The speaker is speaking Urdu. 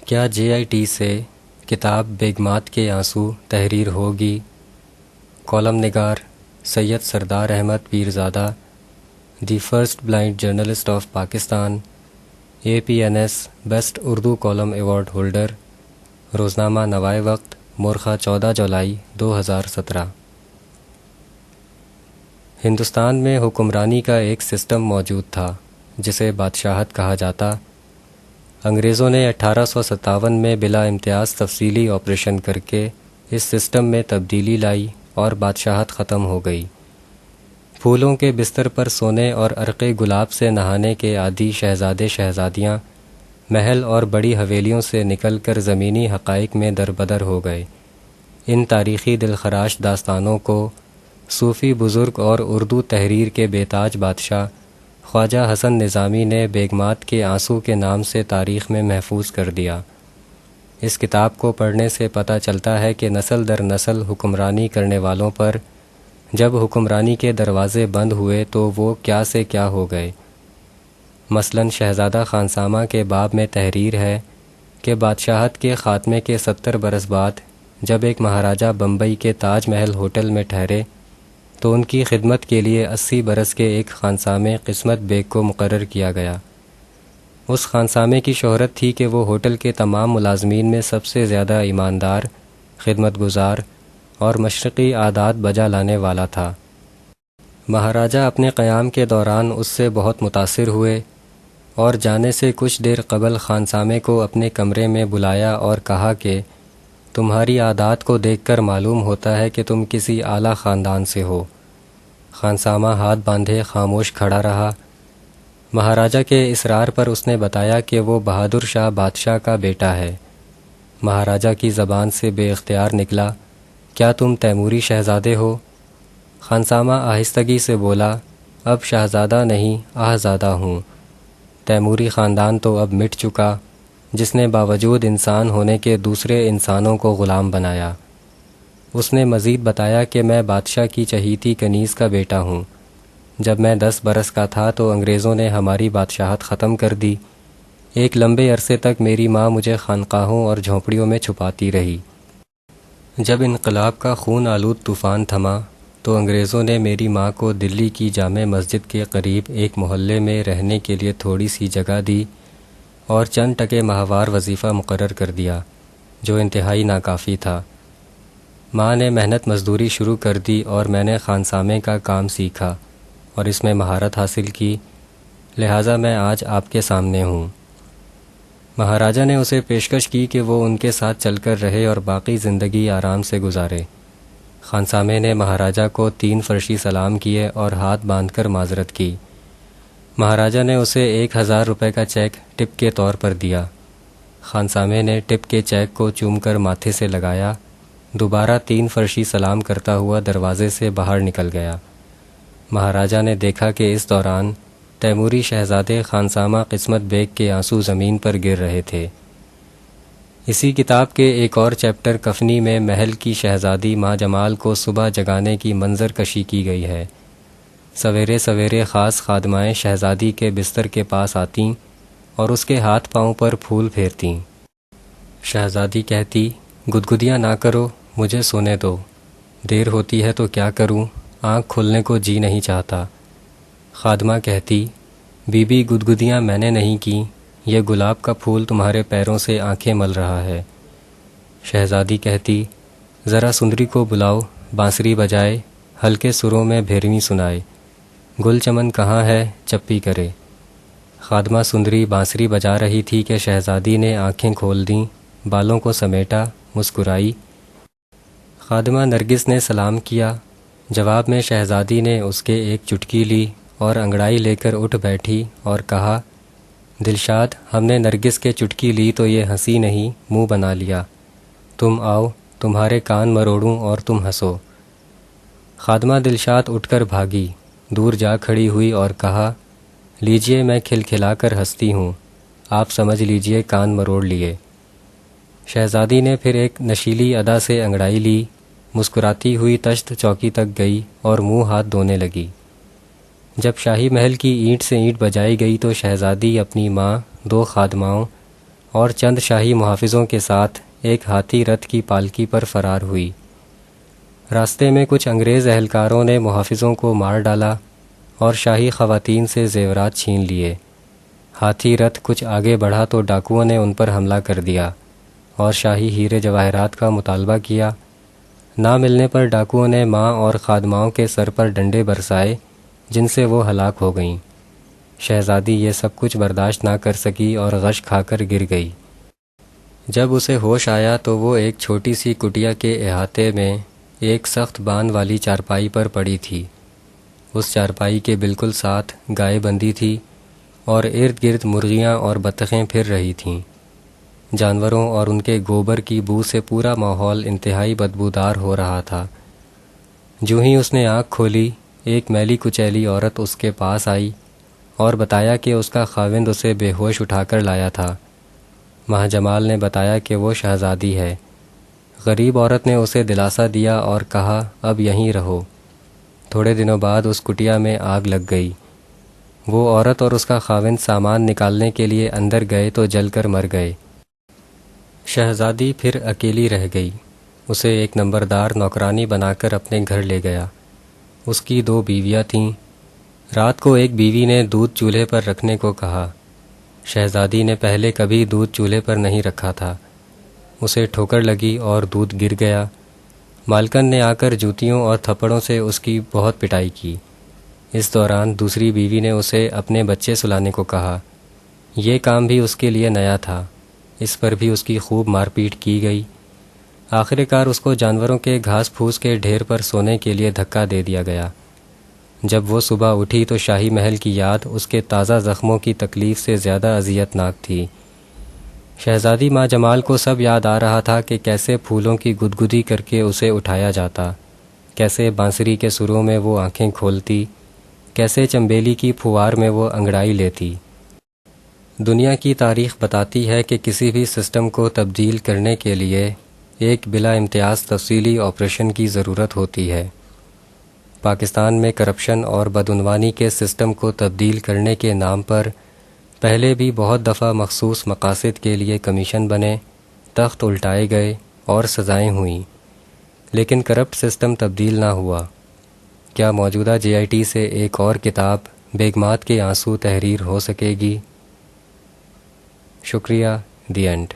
کیا JIT سے کتاب بیگمات کے آنسو تحریر ہوگی؟ کالم نگار Syed Sardar Ahmed Pirzada, the first blind journalist of Pakistan, APNS best Urdu column award holder, روزنامہ نوائے وقت، مورخہ 14 جولائی 2017۔ ہندوستان میں حکمرانی کا ایک سسٹم موجود تھا جسے بادشاہت کہا جاتا۔ انگریزوں نے 1857 میں بلا امتیاز تفصیلی آپریشن کر کے اس سسٹم میں تبدیلی لائی اور بادشاہت ختم ہو گئی۔ پھولوں کے بستر پر سونے اور عرق گلاب سے نہانے کے عادی شہزادے شہزادیاں محل اور بڑی حویلیوں سے نکل کر زمینی حقائق میں دربدر ہو گئے۔ ان تاریخی دلخراش داستانوں کو صوفی بزرگ اور اردو تحریر کے بے تاج بادشاہ خواجہ حسن نظامی نے بیگمات کے آنسو کے نام سے تاریخ میں محفوظ کر دیا۔ اس کتاب کو پڑھنے سے پتہ چلتا ہے کہ نسل در نسل حکمرانی کرنے والوں پر جب حکمرانی کے دروازے بند ہوئے تو وہ کیا سے کیا ہو گئے۔ مثلاً شہزادہ خانسامہ کے باب میں تحریر ہے کہ بادشاہت کے خاتمے کے 70 برس بعد جب ایک مہاراجہ بمبئی کے تاج محل ہوٹل میں ٹھہرے تو ان کی خدمت کے لیے 80 برس کے ایک خانسامے قسمت بیگ کو مقرر کیا گیا۔ اس خانسامے کی شہرت تھی کہ وہ ہوٹل کے تمام ملازمین میں سب سے زیادہ ایماندار، خدمت گزار اور مشرقی عادات بجا لانے والا تھا۔ مہاراجہ اپنے قیام کے دوران اس سے بہت متاثر ہوئے اور جانے سے کچھ دیر قبل خانسامے کو اپنے کمرے میں بلایا اور کہا کہ تمہاری عادات کو دیکھ کر معلوم ہوتا ہے کہ تم کسی اعلیٰ خاندان سے ہو۔ خانسامہ ہاتھ باندھے خاموش کھڑا رہا۔ مہاراجہ کے اصرار پر اس نے بتایا کہ وہ بہادر شاہ بادشاہ کا بیٹا ہے۔ مہاراجہ کی زبان سے بے اختیار نکلا، کیا تم تیموری شہزادے ہو؟ خانسامہ آہستگی سے بولا، اب شہزادہ نہیں آہزادہ ہوں۔ تیموری خاندان تو اب مٹ چکا، جس نے باوجود انسان ہونے کے دوسرے انسانوں کو غلام بنایا۔ اس نے مزید بتایا کہ میں بادشاہ کی چہیتی کنیز کا بیٹا ہوں۔ جب میں 10 برس کا تھا تو انگریزوں نے ہماری بادشاہت ختم کر دی۔ ایک لمبے عرصے تک میری ماں مجھے خانقاہوں اور جھونپڑیوں میں چھپاتی رہی۔ جب انقلاب کا خون آلود طوفان تھما تو انگریزوں نے میری ماں کو دلی کی جامع مسجد کے قریب ایک محلے میں رہنے کے لیے تھوڑی سی جگہ دی اور چند ٹکے ماہوار وظیفہ مقرر کر دیا، جو انتہائی ناکافی تھا۔ ماں نے محنت مزدوری شروع کر دی اور میں نے خانسامے کا کام سیکھا اور اس میں مہارت حاصل کی، لہٰذا میں آج آپ کے سامنے ہوں۔ مہاراجہ نے اسے پیشکش کی کہ وہ ان کے ساتھ چل کر رہے اور باقی زندگی آرام سے گزارے۔ خانسامے نے مہاراجہ کو 3 فرشی سلام کیے اور ہاتھ باندھ کر معذرت کی۔ مہاراجہ نے اسے 1000 روپے کا چیک ٹپ کے طور پر دیا۔ خانسامے نے ٹپ کے چیک کو چوم کر ماتھے سے لگایا، دوبارہ 3 فرشی سلام کرتا ہوا دروازے سے باہر نکل گیا۔ مہاراجہ نے دیکھا کہ اس دوران تیموری شہزادے خانسامہ قسمت بیگ کے آنسو زمین پر گر رہے تھے۔ اسی کتاب کے ایک اور چیپٹر کفنی میں محل کی شہزادی ماں جمال کو صبح جگانے کی منظر کشی کی گئی ہے۔ سویرے سویرے خاص خادمائیں شہزادی کے بستر کے پاس آتیں اور اس کے ہاتھ پاؤں پر پھول پھیرتیں۔ شہزادی کہتی، گدگدیاں نہ کرو، مجھے سونے دو، دیر ہوتی ہے تو کیا کروں، آنکھ کھلنے کو جی نہیں چاہتا۔ خادمہ کہتی، بی بی گدگدیاں میں نے نہیں کیں، یہ گلاب کا پھول تمہارے پیروں سے آنکھیں مل رہا ہے۔ شہزادی کہتی، ذرا سندری کو بلاؤ، بانسری بجائے، ہلکے سروں میں بھیرویں سنائے، گل چمن کہاں ہے، چپی کرے۔ خادمہ سندری بانسری بجا رہی تھی کہ شہزادی نے آنکھیں کھول دیں، بالوں کو سمیٹا، مسکرائی۔ خادمہ نرگس نے سلام کیا۔ جواب میں شہزادی نے اس کے ایک چٹکی لی اور انگڑائی لے کر اٹھ بیٹھی اور کہا، دلشاد، ہم نے نرگس کے چٹکی لی تو یہ ہنسی نہیں، منہ بنا لیا۔ تم آؤ، تمہارے کان مروڑوں اور تم ہنسو۔ خادمہ دلشاد اٹھ کر بھاگی، دور جا کھڑی ہوئی اور کہا، لیجئے میں کھلکھلا کر ہنستی ہوں، آپ سمجھ لیجئے کان مروڑ لیے۔ شہزادی نے پھر ایک نشیلی ادا سے انگڑائی لی، مسکراتی ہوئی تشت چوکی تک گئی اور منہ ہاتھ دھونے لگی۔ جب شاہی محل کی اینٹ سے اینٹ بجائی گئی تو شہزادی اپنی ماں، 2 خادماؤں اور چند شاہی محافظوں کے ساتھ ایک ہاتھی رتھ کی پالکی پر فرار ہوئی۔ راستے میں کچھ انگریز اہلکاروں نے محافظوں کو مار ڈالا اور شاہی خواتین سے زیورات چھین لیے۔ ہاتھی رتھ کچھ آگے بڑھا تو ڈاکوؤں نے ان پر حملہ کر دیا اور شاہی ہیرے جواہرات کا مطالبہ کیا۔ نہ ملنے پر ڈاکوؤں نے ماں اور خادماؤں کے سر پر ڈنڈے برسائے، جن سے وہ ہلاک ہو گئیں۔ شہزادی یہ سب کچھ برداشت نہ کر سکی اور غش کھا کر گر گئی۔ جب اسے ہوش آیا تو وہ ایک چھوٹی سی کٹیا کے احاطے میں ایک سخت باندھ والی چارپائی پر پڑی تھی۔ اس چارپائی کے بالکل ساتھ گائے بندھی تھی اور ارد گرد مرغیاں اور بطخیں پھر رہی تھیں۔ جانوروں اور ان کے گوبر کی بو سے پورا ماحول انتہائی بدبودار ہو رہا تھا۔ جو ہی اس نے آنکھ کھولی، ایک میلی کچیلی عورت اس کے پاس آئی اور بتایا کہ اس کا خاوند اسے بے ہوش اٹھا کر لایا تھا۔ ماہ جمال نے بتایا کہ وہ شہزادی ہے۔ غریب عورت نے اسے دلاسا دیا اور کہا اب یہیں رہو۔ تھوڑے دنوں بعد اس کٹیا میں آگ لگ گئی۔ وہ عورت اور اس کا خاوند سامان نکالنے کے لیے اندر گئے تو جل کر مر گئے۔ شہزادی پھر اکیلی رہ گئی۔ اسے ایک نمبردار نوکرانی بنا کر اپنے گھر لے گیا۔ اس کی 2 بیویاں تھیں۔ رات کو ایک بیوی نے دودھ چولہے پر رکھنے کو کہا۔ شہزادی نے پہلے کبھی دودھ چولہے پر نہیں رکھا تھا۔ اسے ٹھوکر لگی اور دودھ گر گیا۔ مالکن نے آ کر جوتیوں اور تھپڑوں سے اس کی بہت پٹائی کی۔ اس دوران دوسری بیوی نے اسے اپنے بچے سلانے کو کہا۔ یہ کام بھی اس کے لیے نیا تھا۔ اس پر بھی اس کی خوب مار پیٹ کی گئی۔ آخر کار اس کو جانوروں کے گھاس پھوس کے ڈھیر پر سونے کے لیے دھکا دے دیا گیا۔ جب وہ صبح اٹھی تو شاہی محل کی یاد اس کے تازہ زخموں کی تکلیف سے زیادہ اذیت ناک تھی۔ شہزادی ماں جمال کو سب یاد آ رہا تھا کہ کیسے پھولوں کی گدگدی کر کے اسے اٹھایا جاتا، کیسے بانسری کے سروں میں وہ آنکھیں کھولتی، کیسے چنبیلی کی پھوار میں وہ انگڑائی لیتی۔ دنیا کی تاریخ بتاتی ہے کہ کسی بھی سسٹم کو تبدیل کرنے کے لیے ایک بلا امتیاز تفصیلی آپریشن کی ضرورت ہوتی ہے۔ پاکستان میں کرپشن اور بدعنوانی کے سسٹم کو تبدیل کرنے کے نام پر پہلے بھی بہت دفعہ مخصوص مقاصد کے لیے کمیشن بنے، تخت الٹائے گئے اور سزائیں ہوئیں، لیکن کرپٹ سسٹم تبدیل نہ ہوا۔ کیا موجودہ JIT سے ایک اور کتاب بیگمات کے آنسو تحریر ہو سکے گی؟ شکریہ، دی اینڈ۔